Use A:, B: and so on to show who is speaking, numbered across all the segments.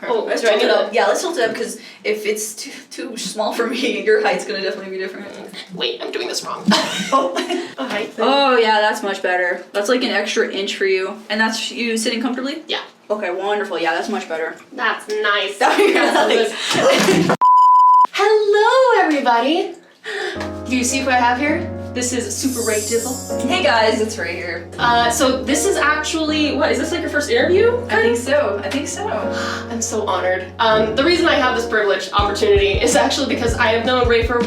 A: Oh,
B: let's tilt it up. Yeah, let's tilt it up because if it's too small for me, your height's gonna definitely be different.
A: Wait, I'm doing this wrong.
B: A height thing. Oh yeah, that's much better. That's like an extra inch for you. And that's you sitting comfortably?
A: Yeah.
B: Okay, wonderful. Yeah, that's much better.
A: That's nice.
B: Nice.
A: Hello, everybody. Do you see who I have here? This is SUPERRAEDIZZLE.
B: Hey guys, it's Ray here.
A: So this is actually, what, is this like your first interview?
B: I think so. I think so.
A: I'm so honored. The reason I have this privileged opportunity is actually because I have known Ray for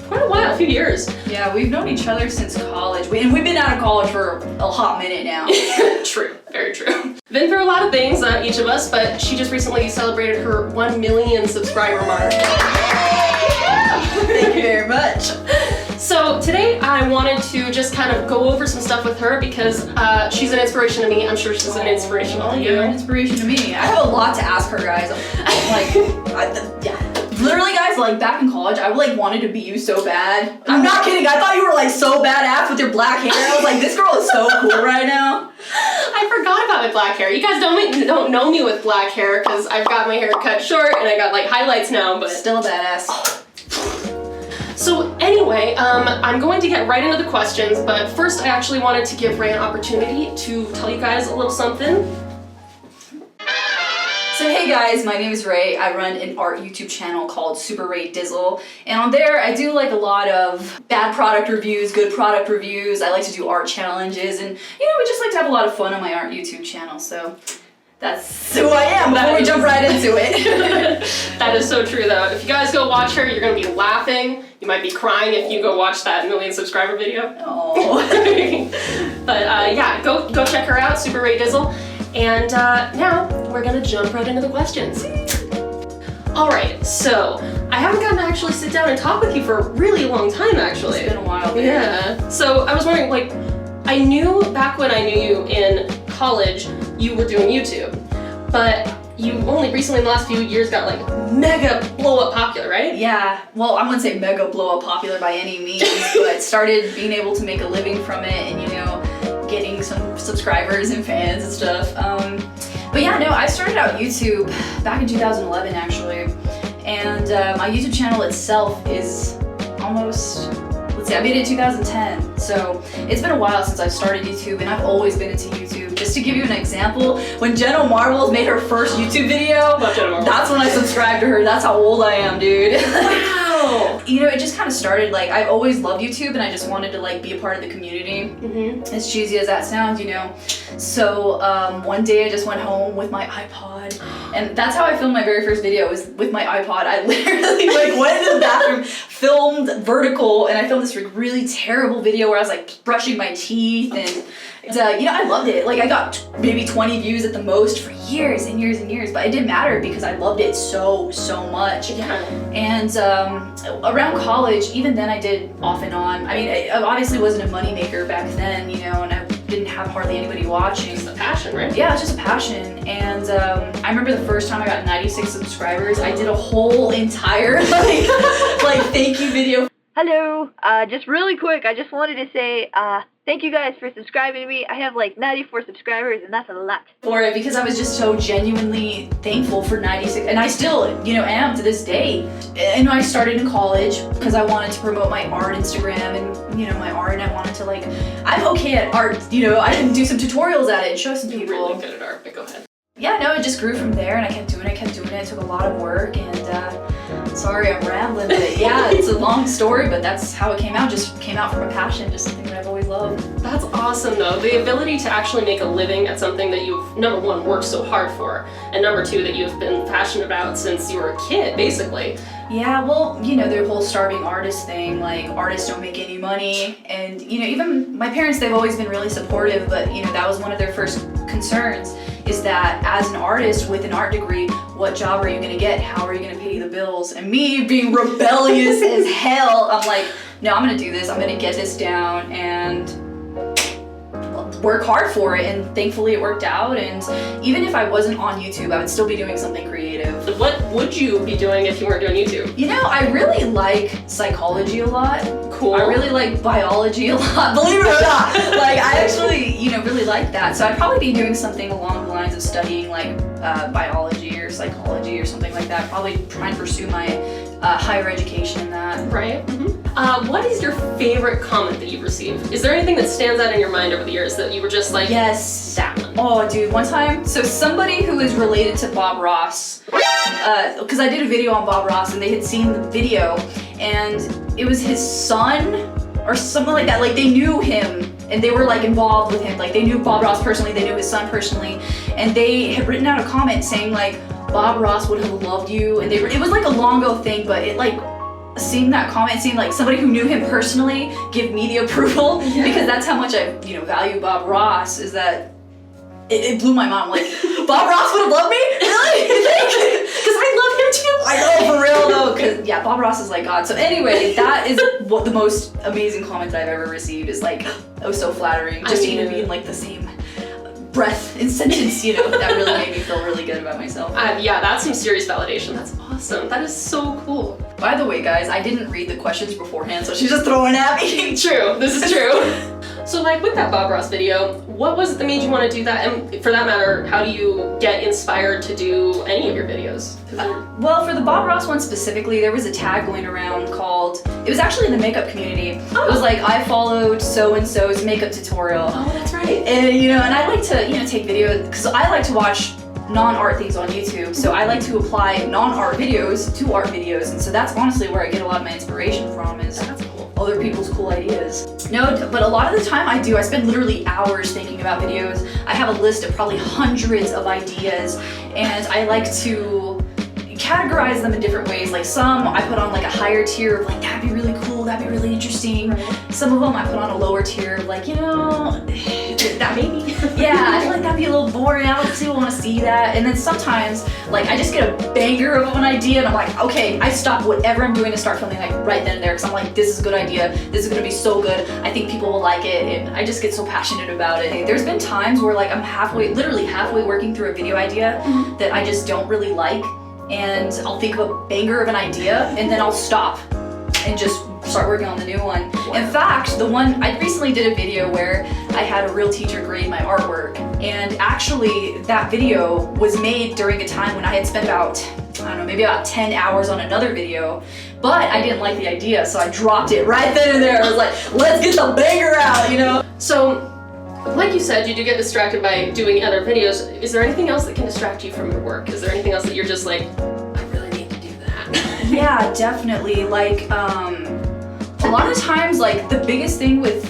A: quite a while, a few years.
B: Yeah, we've known each other since college. And we've been out of college for a hot minute now.
A: True, very true. Been through a lot of things, each of us, but she just recently celebrated her 1 million subscriber mark.
B: Thank you very much.
A: So today I wanted to just kind of go over some stuff with her because she's an inspiration to me. I'm sure she's an inspiration to you.
B: You're an inspiration to me. I have a lot to ask her, guys. Yeah. Literally, guys, like back in college, I like wanted to be you so bad. I'm not kidding. I thought you were like so badass with your black hair. I was like, this girl is so cool right now.
A: I forgot about my black hair. You guys don't know me with black hair because I've got my hair cut short and I got like highlights now, but
B: still a badass.
A: So anyway, I'm going to get right into the questions, but first I actually wanted to give Ray an opportunity to tell you guys a little something.
B: So hey guys, my name is Ray. I run an art YouTube channel called SUPERRAEDIZZLE, and on there I do like a lot of bad product reviews, good product reviews. I like to do art challenges, and you know, we just like to have a lot of fun on my art YouTube channel. So that's who I am before we jump right into it.
A: That is so true though. If you guys go watch her, you're gonna be laughing. You might be crying if you go watch that 1 million subscriber video.
B: Oh.
A: But yeah, go check her out, SUPERRAEDIZZLE. And now we're gonna jump right into the questions. Alright, so I haven't gotten to actually sit down and talk with you for a really long time actually.
B: It's been a while. Baby.
A: Yeah. So I was wondering, like, I knew back when I knew you in college, you were doing YouTube, but you only recently in the last few years got like mega blow up popular, right?
B: Yeah, well, I wouldn't say mega blow up popular by any means, but started being able to make a living from it and, you know, getting some subscribers and fans and stuff. But yeah, no, I started out YouTube back in 2011 actually, and my YouTube channel itself is almost, let's see, I made it in 2010, so it's been a while since I've started YouTube, and I've always been into YouTube. Just to give you an example, when Jenna Marbles made her first YouTube video, that's when I subscribed to her. That's how old I am, dude.
A: Wow.
B: You know, it just kind of started, like, I've always loved YouTube, and I just wanted to, like, be a part of the community. Mm-hmm. As cheesy as that sounds, you know. So one day I just went home with my iPod, and that's how I filmed my very first video, was with my iPod. I literally, like, went into the bathroom, filmed vertical, and I filmed this really terrible video where I was, like, brushing my teeth, and you know, I loved it. Like, I got maybe 20 views at the most for years and years and years, but it didn't matter because I loved it so much.
A: Yeah.
B: And around college, even then I did off and on. I mean, I obviously wasn't a moneymaker back then, you know, and I didn't have hardly anybody watching.
A: It's a passion, right?
B: Yeah, it's just a passion. And I remember the first time I got 96 subscribers, I did a whole entire like thank you video.
C: Hello, just really quick, I just wanted to say, thank you guys for subscribing to me. I have like 94 subscribers, and that's a lot.
B: For it, because I was just so genuinely thankful for 96, and I still, you know, am to this day. And I started in college because I wanted to promote my art Instagram and, you know, my art, and I wanted to, like, I'm okay at art, you know, I can do some tutorials at it and show some people.
A: You're really good at art, but go ahead.
B: Yeah, no, it just grew from there, and I kept doing it. It took a lot of work, and sorry I'm rambling, but yeah, it's a long story, but that's how it came out. Just came out from a passion, just something that I've always loved.
A: That's awesome though. The ability to actually make a living at something that you've, number one, worked so hard for, and number two, that you've been passionate about since you were a kid, basically.
B: Yeah, well, you know, the whole starving artist thing, like, artists don't make any money, and, you know, even my parents, they've always been really supportive, but, you know, that was one of their first concerns, is that as an artist with an art degree, what job are you gonna get? How are you gonna pay the bills? And me being rebellious as hell, I'm like, no, I'm gonna do this, I'm gonna get this down, and work hard for it, and thankfully it worked out. And even if I wasn't on YouTube, I would still be doing something creative.
A: So what would you be doing if you weren't doing YouTube?
B: You know, I really like psychology a lot.
A: Cool.
B: I really like biology a lot, believe it or not. Like, I actually, you know, really like that. So I'd probably be doing something along the lines of studying, like, biology or psychology or something like that. Probably try and pursue my higher education in that.
A: Right. What is your favorite comment that you've received? Is there anything that stands out in your mind over the years that you were just like,
B: yes,
A: that one?
B: Oh, dude, one time, so somebody who is related to Bob Ross, because I did a video on Bob Ross and they had seen the video, and it was his son or something like that. Like, they knew him and they were like involved with him. Like, they knew Bob Ross personally, they knew his son personally, and they had written out a comment saying like, Bob Ross would have loved you, and it was like a long ago thing, but it like, seeing that comment, seeing like somebody who knew him personally give me the approval, because that's how much I, value Bob Ross, is that it blew my mind. Like, Bob Ross would have loved me? Really? Because I love him too. I know, for real though, because yeah, Bob Ross is like God. So anyway, that is what the most amazing comment I've ever received is like, it was so flattering. Just to even be in like the same breath and sentence, that really made me feel really good about myself.
A: Yeah, that's some serious validation. That's awesome. That is so cool.
B: By the way, guys, I didn't read the questions beforehand, so she's just throwing at me.
A: True, this is true. So like with that Bob Ross video, what was it that made you want to do that? And for that matter, how do you get inspired to do any of your videos?
B: Well, for the Bob Ross one specifically, there was a tag going around called, it was actually in the makeup community.
A: Oh.
B: It was like, I followed so-and-so's makeup tutorial.
A: Oh, that's right.
B: And, and I like to, take videos, because I like to watch non-art things on YouTube, so I like to apply non-art videos to art videos, and so that's honestly where I get a lot of my inspiration from, is
A: That's cool.
B: other people's cool ideas. No, but a lot of the time I do. I spend literally hours thinking about videos. I have a list of probably hundreds of ideas, and I like to categorize them in different ways. Like, some I put on like a higher tier of like, that'd be really cool, that'd be really interesting.
A: Right.
B: Some of them I put on a lower tier of like,
A: That maybe.
B: yeah, I feel like that'd be a little boring. I don't really want to see that. And then sometimes, like, I just get a banger of an idea and I'm like, okay, I stop whatever I'm doing to start filming like right then and there, because I'm like, this is a good idea. This is gonna be so good. I think people will like it, and I just get so passionate about it. There's been times where like I'm literally halfway working through a video idea that I just don't really like, and I'll think of a banger of an idea and then I'll stop and just start working on the new one. In fact, I recently did a video where I had a real teacher grade my artwork, and actually that video was made during a time when I had spent about, I don't know, maybe about 10 hours on another video, but I didn't like the idea, so I dropped it right then and there. I was like, let's get the banger out,
A: So, like you said, you do get distracted by doing other videos. Is there anything else that can distract you from your work? Is there anything else that you're just like, I really need to do that?
B: Yeah, definitely. Like, a lot of times, like, the biggest thing with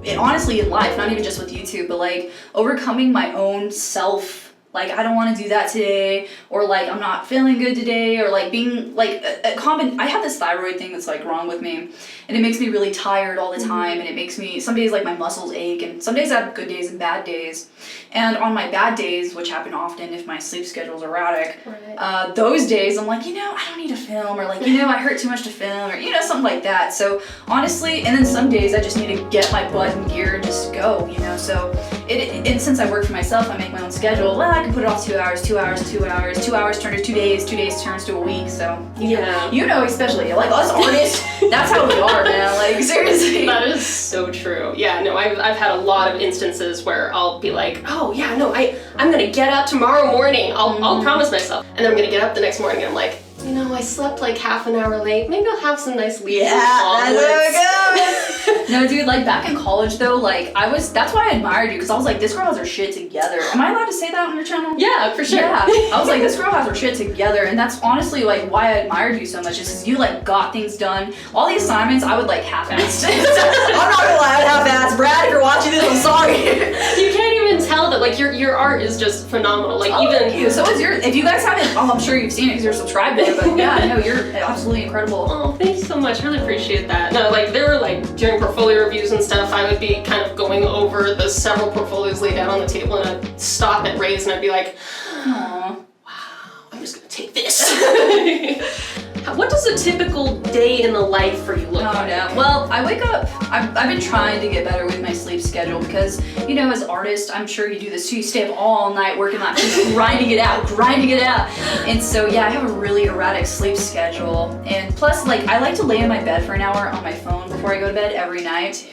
B: it, honestly, in life, not even just with YouTube, but like overcoming my own self, like, I don't want to do that today, or like, I'm not feeling good today, or like being like I have this thyroid thing that's like wrong with me, and it makes me really tired all the time, and it makes me, some days like my muscles ache, and some days I have good days and bad days. And on my bad days, which happen often if my sleep schedule's erratic,
A: Right.
B: Those days I'm like, I don't need to film, or like, I hurt too much to film, or something like that. So honestly, and then some days I just need to get my butt in gear and just go, so and since I work for myself, I make my own schedule. Well, I can put it off 2 hours, 2 hours, 2 hours, 2 hours turns to 2 days, 2 days turns to a week. So
A: Yeah.
B: Especially like us artists, that's how we are, man. Like, seriously.
A: That is so true. Yeah, no, I've had a lot of instances where I'll be like, oh yeah, no, I'm gonna get up tomorrow morning. I'll promise myself. And then I'm gonna get up the next morning and I'm like, I slept like half an hour late. Maybe I'll have some nice leaves and omelets.
B: No, dude, like back in college though, like that's why I admired you, because I was like, this girl has her shit together. Am I allowed to say that on your channel?
A: Yeah, for sure.
B: Yeah, I was like, this girl has her shit together, and that's honestly like why I admired you so much, is because you like got things done. All the assignments I would like half-ass. I'm not gonna lie, I would half-ass. Brad, if you're watching this, I'm sorry.
A: You can't even tell that like your art is just phenomenal. Like
B: Thank you. So is yours. If you guys haven't, I'm sure you've seen it because you're subscribed there. But yeah, no, you're absolutely incredible.
A: Oh, thank you so much. Really appreciate that. No, like there were like during portfolio reviews and stuff, I would be kind of going over the several portfolios laid out on the table, and I'd stop at Ray's and I'd be like,
B: Aww.
A: I'm just gonna take this. What does a typical day in the life for you look like?
B: No. Well, I wake up, I've been trying to get better with my sleep schedule, because, as artists, I'm sure you do this too, you stay up all night working on grinding it out. And so, yeah, I have a really erratic sleep schedule. And plus, like, I like to lay in my bed for an hour on my phone before I go to bed every night.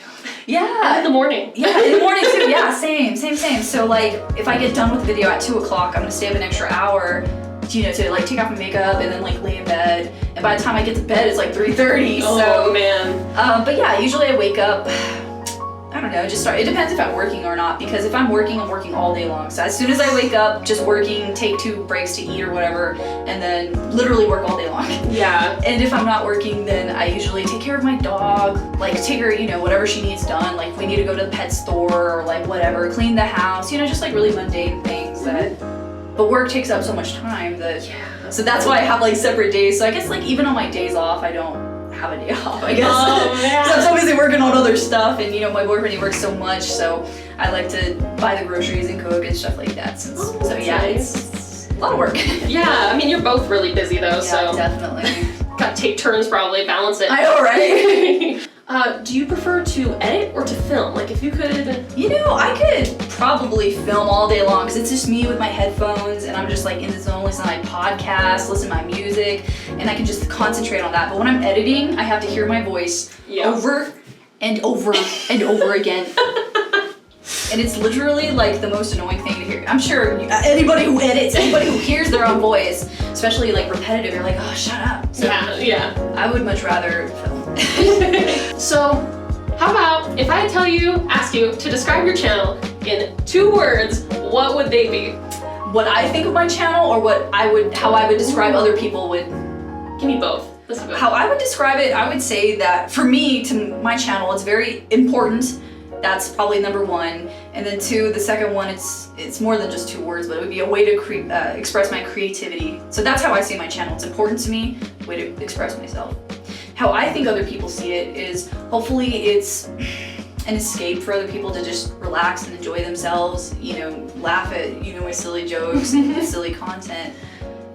B: Yeah.
A: And in the morning.
B: Yeah, in the morning too. Yeah, same. So like, if I get done with the video at 2 o'clock, I'm gonna stay up an extra hour to like take off my makeup and then like lay in bed. And by the time I get to bed, it's like 3:30.
A: Oh
B: so,
A: man.
B: But yeah, usually I wake up, I don't know, it depends if I'm working or not, because if I'm working all day long. So as soon as I wake up, just working, take 2 breaks to eat or whatever, and then literally work all day long.
A: Yeah.
B: And if I'm not working, then I usually take care of my dog, like take her, whatever she needs done, like if we need to go to the pet store or like whatever, clean the house, just like really mundane things that, but work takes up so much time that, so that's why I have like separate days. So I guess like even on my days off, I don't have a day off, I guess.
A: Oh man.
B: So I'm so busy working on other stuff, and my boyfriend, he works so much, so I like to buy the groceries and cook and stuff like that. So yeah,
A: nice.
B: it's a lot of work.
A: Yeah, I mean you're both really busy though,
B: Yeah,
A: so
B: definitely.
A: gotta take turns probably, balance it.
B: I know, right?
A: Do you prefer to edit or to film? Like if you could...
B: I could probably film all day long, because it's just me with my headphones and I'm just like in the zone, listen to my podcast, listen to my music, and I can just concentrate on that. But when I'm editing, I have to hear my voice over and over and over again. And it's literally like the most annoying thing to hear. I'm sure anybody who edits, anybody who hears their own voice, especially like repetitive, you're like, oh, shut up. So
A: yeah.
B: I would much rather film.
A: So, how about if I ask you to describe your channel in 2 words, what would they be?
B: What I think of my channel, or how I would describe other people would.
A: Give me both. Let's do both.
B: How I would describe it, I would say that for me, to my channel, it's very important. That's probably number 1. And then 2, the second one, it's more than just 2 words, but it would be a way to express my creativity. So that's how I see my channel. It's important to me, a way to express myself. How I think other people see it is, hopefully it's an escape for other people to just relax and enjoy themselves, laugh at, my silly jokes and silly content.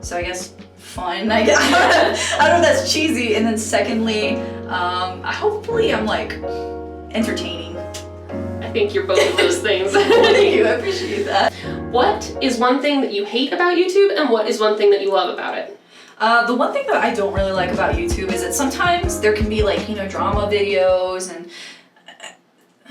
B: So I guess fun, I guess. I don't know if that's cheesy. And then secondly, hopefully I'm like entertaining.
A: I think you're both of those things.
B: Thank you, I appreciate that.
A: What is one thing that you hate about YouTube, and what is one thing that you love about it?
B: The one thing that I don't really like about YouTube is that sometimes there can be like, drama videos, and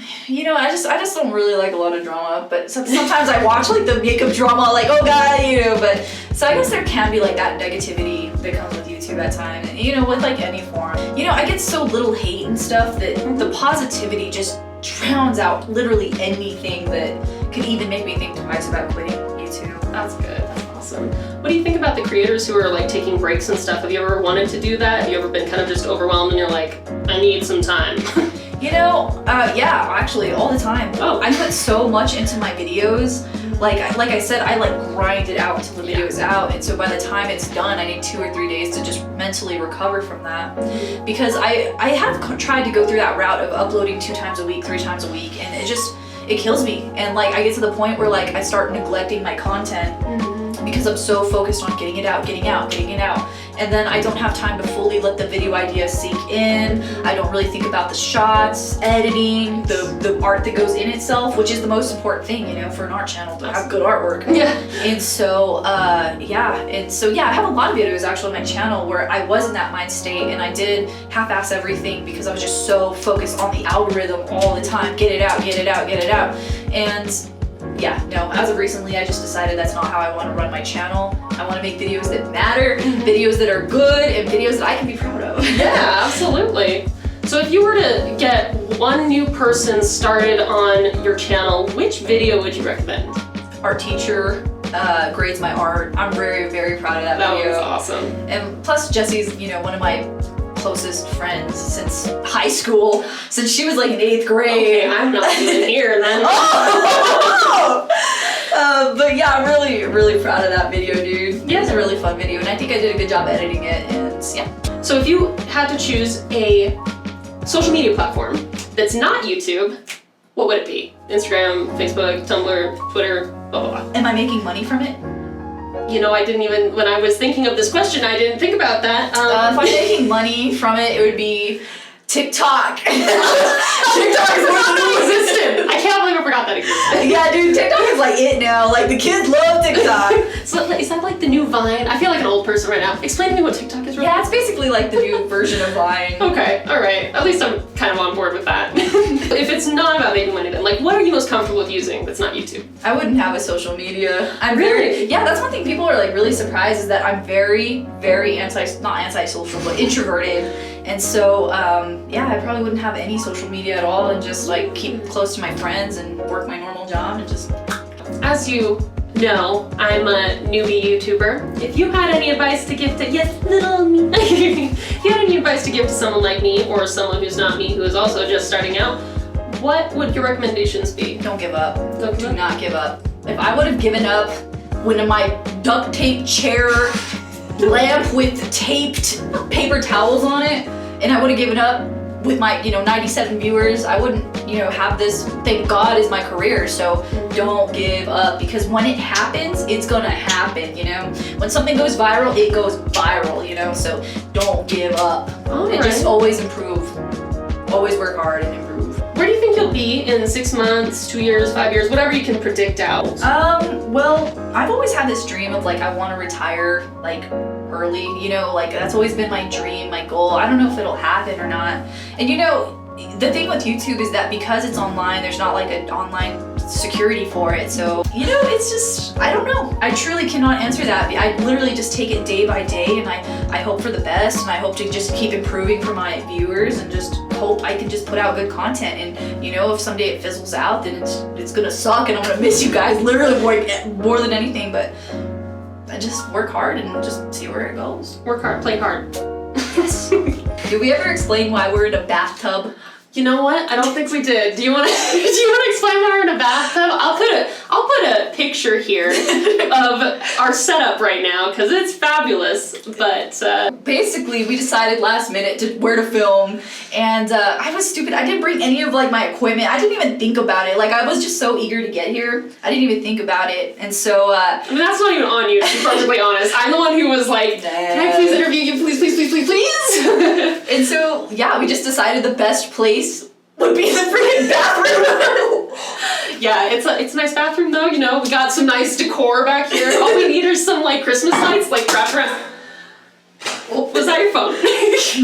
B: I just don't really like a lot of drama, but sometimes I watch like the makeup drama, like, oh god, but so I guess there can be like that negativity that comes with YouTube at times, and with like any form. I get so little hate and stuff that the positivity just drowns out literally anything that could even make me think twice about quitting YouTube.
A: That's good. That's awesome. What do you think about the creators who are like taking breaks and stuff? Have you ever wanted to do that? Have you ever been kind of just overwhelmed and you're like, I need some time?
B: Yeah, actually, all the time.
A: Oh.
B: I put so much into my videos. Like I said, I like grind it out until the video is out, and so by the time it's done, I need 2 or 3 days to just mentally recover from that. Because I have tried to go through that route of uploading 2 times a week, 3 times a week, and it kills me. And like I get to the point where like I start neglecting my content because I'm so focused on getting it out, getting it out. And then I don't have time to fully let the video idea sink in. I don't really think about the shots, editing, the art that goes in itself, which is the most important thing, for an art channel, to have good artwork.
A: Yeah.
B: And so, I have a lot of videos actually on my channel where I was in that mind state and I did half-ass everything because I was just so focused on the algorithm all the time. Get it out, get it out, get it out. And yeah, no, as of recently, I just decided that's not how I want to run my channel. I want to make videos that matter, videos that are good, and videos that I can be proud of. Yeah,
A: absolutely. So if you were to get one new person started on your channel, which video would you recommend?
B: Our teacher grades my art. I'm very, very proud of that video.
A: That was awesome.
B: And plus Jessie's, one of my closest friends since high school, since she was like in 8th grade.
A: Okay, I'm not even here then.
B: But yeah, I'm really, really proud of that video, dude.
A: Yeah.
B: It was a really fun video, and I think I did a good job editing it, and yeah.
A: So if you had to choose a social media platform that's not YouTube, what would it be? Instagram, Facebook, Tumblr, Twitter, blah, blah, blah.
B: Am I making money from it?
A: I didn't even, when I was thinking of this question, I didn't think about that.
B: If I'm making money from it, it would be TikTok. TikTok is more than existent.
A: I can't believe I forgot that existed.
B: Yeah, dude, TikTok is like it now. Like the kids love TikTok.
A: So is that like the new Vine? I feel like an old person right now. Explain to me what TikTok is right
B: Yeah, it's basically like the new version of Vine.
A: Okay, alright. At least I'm kind of on board with that. If it's not about making money then, like what are you most comfortable with using that's not YouTube?
B: I wouldn't have a social media. I'm
A: Really?
B: yeah, that's one thing people are like really surprised is that I'm very, very not antisocial, but introverted. And so, yeah, I probably wouldn't have any social media at all and just like keep close to my friends and work my normal job and just...
A: As you know, I'm a newbie YouTuber. If you had any advice to give to, yes, little me. If you had any advice to give to someone like me or someone who's not me, who is also just starting out, what would your recommendations be?
B: Don't give up.
A: Do
B: not give up. If I would have given up when my duct tape chair lamp with taped paper towels on it, and I would have given up with my, 97 viewers, I wouldn't, have this, thank God, is my career. So don't give up, because when it happens, it's gonna happen, When something goes viral, it goes viral, so don't give up. And just always improve. Always work hard and improve.
A: Where do you think you'll be in 6 months, 2 years, 5 years, whatever you can predict out?
B: Well, I've always had this dream of like, I want to retire like early, like that's always been my dream, my goal. I don't know if it'll happen or not. And the thing with YouTube is that because it's online, there's not like an online security for it. So, it's just, I don't know. I truly cannot answer that. I literally just take it day by day, and I hope for the best, and I hope to just keep improving for my viewers and just hope I can just put out good content. And if someday it fizzles out, then it's gonna suck and I'm gonna miss you guys literally more than anything. But I just work hard and just see where it goes.
A: Work hard, play hard.
B: Yes. Did we ever explain why we're in a bathtub?
A: You know what? I don't think we did. Do you want to explain why we're in a bathtub? I'll put a picture here of our setup right now because it's fabulous. But
B: basically, we decided last minute where to film, and I was stupid. I didn't bring any of like my equipment. I didn't even think about it. Like I was just so eager to get here. I didn't even think about it, and so.
A: I mean, that's not even on you. To be perfectly honest, I'm the one who was like, "Can I please interview you, please, please, please, please, please?"
B: And so yeah, we just decided the best place would be the freaking bathroom.
A: Yeah, it's a nice bathroom though, we got some nice decor back here. All we need are some like Christmas lights like wrapped around. Oh, was that your phone?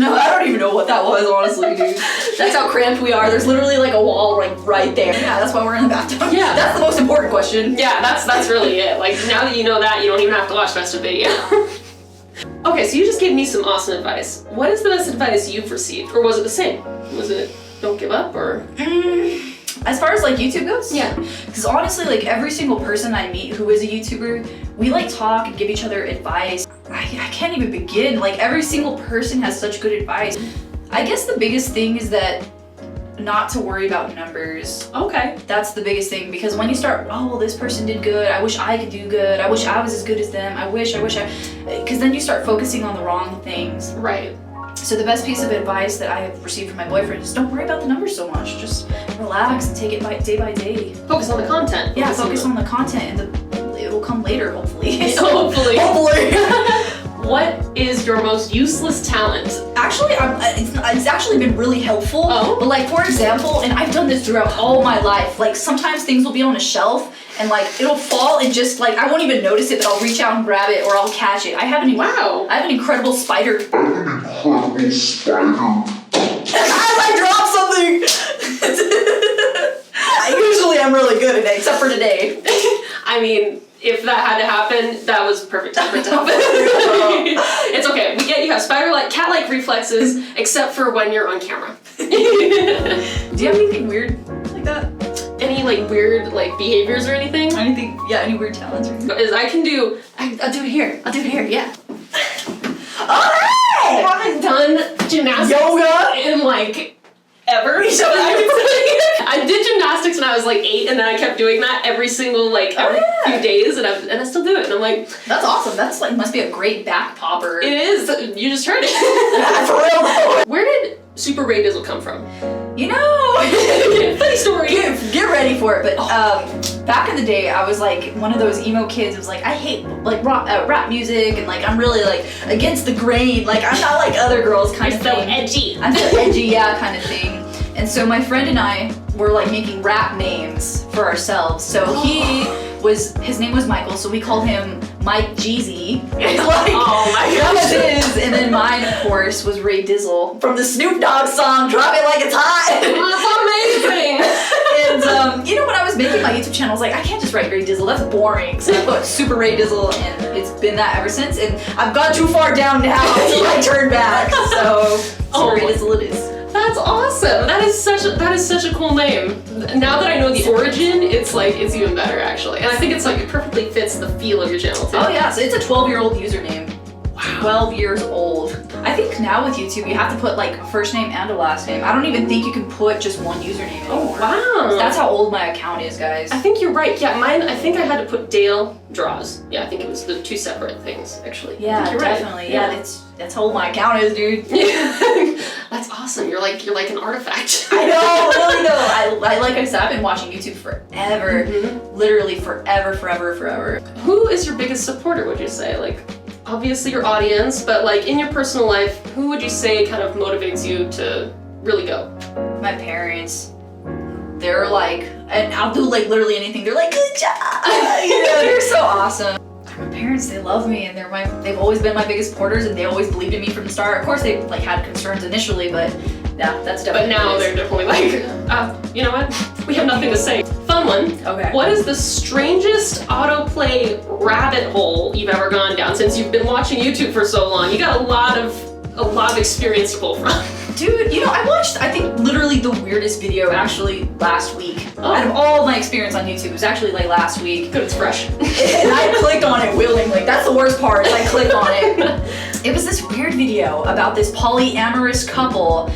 B: No, I don't even know what that was, honestly, dude. That's how cramped we are. There's literally like a wall right there. Yeah, that's why we're in the bathtub.
A: Yeah.
B: That's the most important question.
A: Yeah, that's really it. Like now that you know that, you don't even have to watch the rest of the video. Okay, so you just gave me some awesome advice. What is the best advice you've received? Or was it the same? Was it don't give up or?
B: As far as like YouTube goes?
A: Yeah.
B: Because honestly, like every single person I meet who is a YouTuber, we like talk and give each other advice. I can't even begin. Like every single person has such good advice. I guess the biggest thing is that not to worry about numbers.
A: Okay.
B: That's the biggest thing, because when you start, oh, well, this person did good, I wish I could do good, I wish I was as good as them, I wish because then you start focusing on the wrong things.
A: Right.
B: So the best piece of advice that I have received from my boyfriend is don't worry about the numbers so much. Just relax and take it day by day.
A: Focus on the content.
B: Yeah, focus on the content, and it'll come later, hopefully.
A: Hopefully.
B: Hopefully.
A: What is your most useless talent?
B: Actually, it's actually been really helpful.
A: Oh.
B: But like, for example, and I've done this throughout all my life, like sometimes things will be on a shelf and like it'll fall and just like, I won't even notice it, but I'll reach out and grab it or I'll catch it. I have an incredible spider. As I drop something! I usually am really good at it, except for today.
A: I mean, if that had to happen, that was perfect to happen. It's okay. We get you have spider-like, cat-like reflexes, except for when you're on camera.
B: Do you have anything weird like that?
A: Any like weird like behaviors or anything?
B: Anything? Yeah, any weird talents or anything?
A: Is I'll do it here. I'll do it here. Yeah.
B: Alright!
A: I haven't done gymnastics
B: Yoga
A: in like ever. I did gymnastics when I was like 8, and then I kept doing that every single few days, and I still do it. And I'm like,
B: that's awesome. That's like must be a great back popper.
A: It is. You just heard it.
B: For real though.
A: Where did SUPERRAEDIZZLE come from?
B: Funny story. Get ready for it. But back in the day, I was like one of those emo kids who was like, I hate like rap music, and like I'm really like against the grain. Like I'm not like other girls kind of thing.
A: So edgy.
B: I'm so edgy, yeah, kind of thing. And so my friend and I were like making rap names for ourselves. So he his name was Michael, so we called him Mike Jeezy. Like,
A: Oh my
B: that was
A: gosh.
B: his. And then mine, of course, was Ray Dizzle from the Snoop Dogg song "Drop It Like It's Hot."
A: That's amazing.
B: And you know, when I was making my YouTube channel, I was like, I can't just write Ray Dizzle. That's boring. So I put Super Ray Dizzle, and it's been that ever since. And I've gone too far down now until I turn back. So Super Ray Dizzle it is.
A: That's awesome. That is such a cool name. Now that I know the origin, it's even better actually. And I think it's like it perfectly fits the feel of your channel too.
B: Oh yeah, so it's a 12-year-old username.
A: Wow.
B: 12 years old. I think now with YouTube you have to put like a first name and a last name. I don't even think you can put just one username anymore.
A: Oh wow.
B: That's how old my account is, guys.
A: I think you're right. Yeah, mine. I think I had to put Dale Draws. Yeah, I think it was the two separate things actually.
B: Yeah,
A: I think you're
B: definitely.
A: Right.
B: Yeah, that's how old my account is, dude.
A: That's awesome. You're like an artifact.
B: I know, really though. I like I said, I've been watching YouTube forever. Literally forever.
A: Who is your biggest supporter, would you say? Like, obviously your audience, but like in your personal life, who would you say kind of motivates you to really go?
B: My parents. They're like, and I'll do like literally anything. They're like, good job. You know, they're so awesome. My parents, they love me, and they've always been my biggest supporters, and they always believed in me from the start. Of course, they like had concerns initially, but yeah, that's definitely.
A: But now they're definitely like, you know what? We have nothing to say. Fun one.
B: Okay.
A: What is the strangest autoplay rabbit hole you've ever gone down since you've been watching YouTube for so long? You got a lot of experience to pull from.
B: Dude, you know, I watched, I think, literally the weirdest video actually last week.
A: Oh.
B: Out of all of my experience on YouTube, it was actually like last week.
A: Good, it's fresh.
B: And I clicked on it willingly. That's the worst part, is I clicked on it. It was this weird video about this polyamorous couple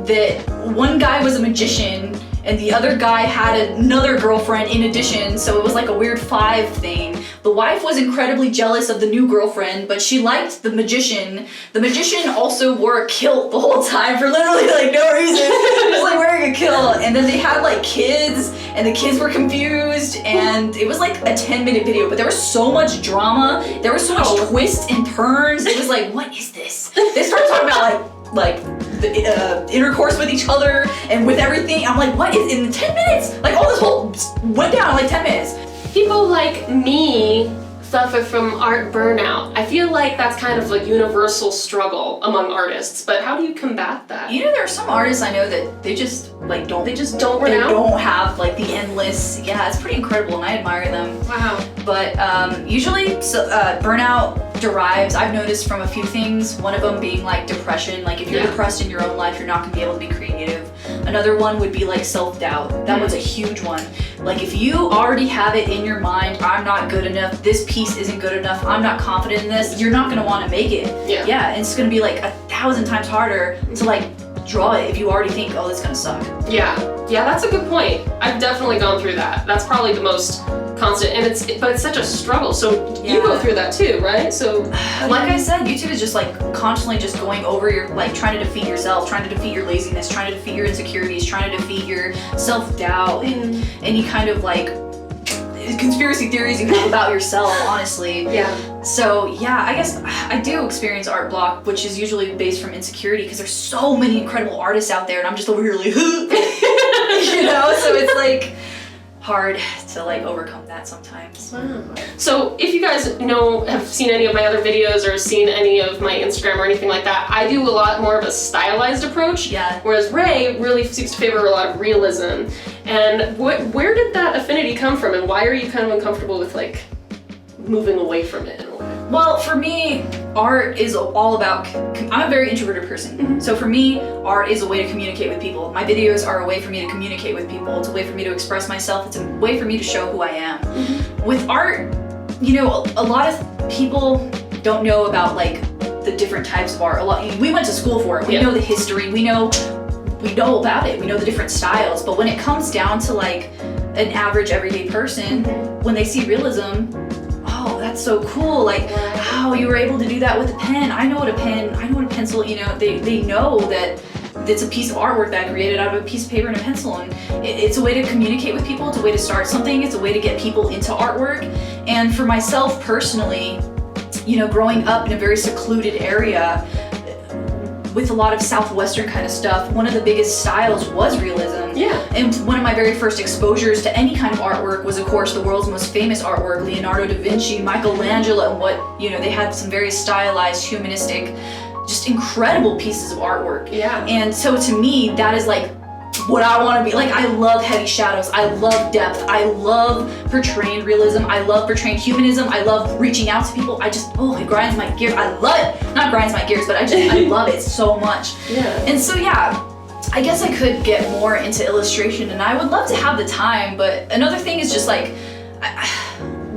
B: that one guy was a magician and the other guy had another girlfriend in addition, so it was like a weird 5 thing. The wife was incredibly jealous of the new girlfriend, but she liked the magician. The magician also wore a kilt the whole time for literally like no reason. Just like wearing a kilt. And then they had like kids, and the kids were confused, and it was like a 10-minute video, but there was so much drama. There was so much twists and turns. It was like, what is this? They started talking about like the intercourse with each other and with everything. I'm like, what is in 10 minutes? Like all this whole went down in like 10 minutes.
A: People like me suffer from art burnout. I feel like that's kind of a universal struggle among artists, but how do you combat that?
B: You know, there are some artists I know that they just like don't
A: burn out?
B: don't have like the endless. Yeah, it's pretty incredible, and I admire them.
A: Wow.
B: But usually burnout derives, I've noticed, from a few things. One of them being like depression. Like if you're depressed in your own life, you're not gonna be able to be creative. Another one would be like self-doubt. That one's a huge one. Like if you already have it in your mind, I'm not good enough, this piece isn't good enough, I'm not confident in this, you're not gonna wanna make it.
A: Yeah.
B: Yeah, and it's gonna be like 1,000 times harder to like draw it if you already think, oh, this is gonna suck.
A: Yeah, that's a good point. I've definitely gone through that. That's probably the most constant, and but it's such a struggle. So you go through that too, right? So
B: like I said, YouTube is just like constantly just going over your, like trying to defeat yourself, trying to defeat your laziness, trying to defeat your insecurities, trying to defeat your self-doubt and any kind of like conspiracy theories you have about yourself, honestly.
A: Yeah.
B: So yeah, I guess I do experience art block, which is usually based from insecurity because there's so many incredible artists out there and I'm just over here like, you know, so it's like hard to like overcome that sometimes.
A: Wow. So if you guys have seen any of my other videos or seen any of my Instagram or anything like that, I do a lot more of a stylized approach.
B: Yeah.
A: Whereas Ray really seems to favor a lot of realism. And where did that affinity come from, and why are you kind of uncomfortable with like moving away from it in a way?
B: Well, for me, art is all about, I'm a very introverted person. So for me, art is a way to communicate with people. My videos are a way for me to communicate with people. It's a way for me to express myself. It's a way for me to show who I am. With art, you know, a lot of people don't know about like the different types of art. We went to school for it. We know the history. We know about it. We know the different styles. But when it comes down to like an average everyday person, when they see realism, oh, that's so cool. Like, how you were able to do that with a pen. I know what a pencil, you know, they know that it's a piece of artwork that I created out of a piece of paper and a pencil, and it's a way to communicate with people, it's a way to start something, it's a way to get people into artwork. And for myself personally, you know, growing up in a very secluded area, with a lot of Southwestern kind of stuff, one of the biggest styles was realism.
A: Yeah.
B: And one of my very first exposures to any kind of artwork was, of course, the world's most famous artwork, Leonardo da Vinci, Michelangelo, and what, you know, they had some very stylized, humanistic, just incredible pieces of artwork.
A: Yeah.
B: And so to me, that is like what I want to be. Like, I love heavy shadows, I love depth, I love portraying realism, I love portraying humanism, I love reaching out to people. I just, oh, it grinds my gears. I love it. Not grinds my gears, but I love it so much.
A: Yeah.
B: And so yeah, I guess I could get more into illustration, and I would love to have the time, but another thing is just like,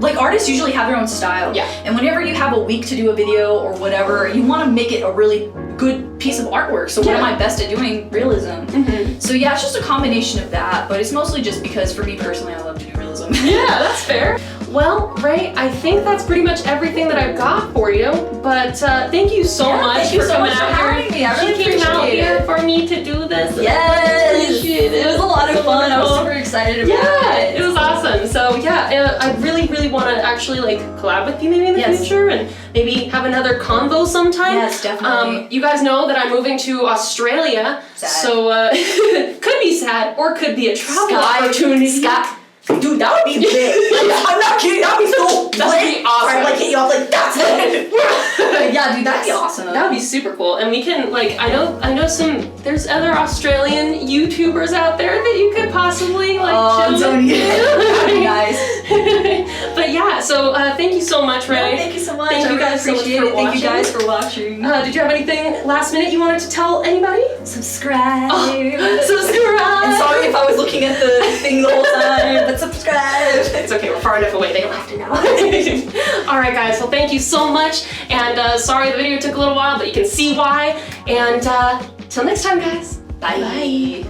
B: like artists usually have their own style.
A: Yeah.
B: And whenever you have a week to do a video or whatever, you want to make it a really good piece of artwork. So what am I best at doing? Realism. So yeah, it's just a combination of that, but it's mostly just because for me personally, I love to do realism.
A: Yeah, that's fair. Well, Ray, I think that's pretty much everything that I've got for you. But thank you so much
B: thank you
A: for
B: so
A: coming
B: much for
A: out
B: having me. I really
A: She came out
B: appreciate
A: here
B: it.
A: for me to do this.
B: Yes,
A: Appreciate
B: it was a lot of
A: So
B: fun. I was
A: wonderful.
B: super excited about
A: Yeah,
B: it.
A: it was awesome. So yeah, I really, really want to actually like collab with you maybe in the future and maybe have another convo sometime.
B: Yes, definitely.
A: You guys know that I'm moving to Australia,
B: Sad.
A: so could be sad or could be a travel opportunity.
B: Scott. Dude, that would be lit. I'm not kidding, that would be so
A: That would be awesome.
B: I'd like hit you off like, that's it. Yeah, dude, that'd be awesome.
A: That would be super cool, and we can like I know some. There's other Australian YouTubers out there that you could possibly like chill
B: Tony.
A: with.
B: That'd be nice.
A: But yeah, so thank you so much, Ray.
B: No, thank you so much.
A: Thank
B: I
A: you
B: really
A: guys so much
B: appreciate
A: for
B: it. Thank you
A: watching.
B: guys for watching.
A: Did you have anything last minute you wanted to tell anybody?
B: Subscribe.
A: Subscribe.
B: And sorry if I was looking at the thing the whole time, but subscribe.
A: It's okay, we're far enough away, they don't have to know. Alright guys, well thank you so much, and sorry the video took a little while, but you can see why, and till next time guys.
B: Bye.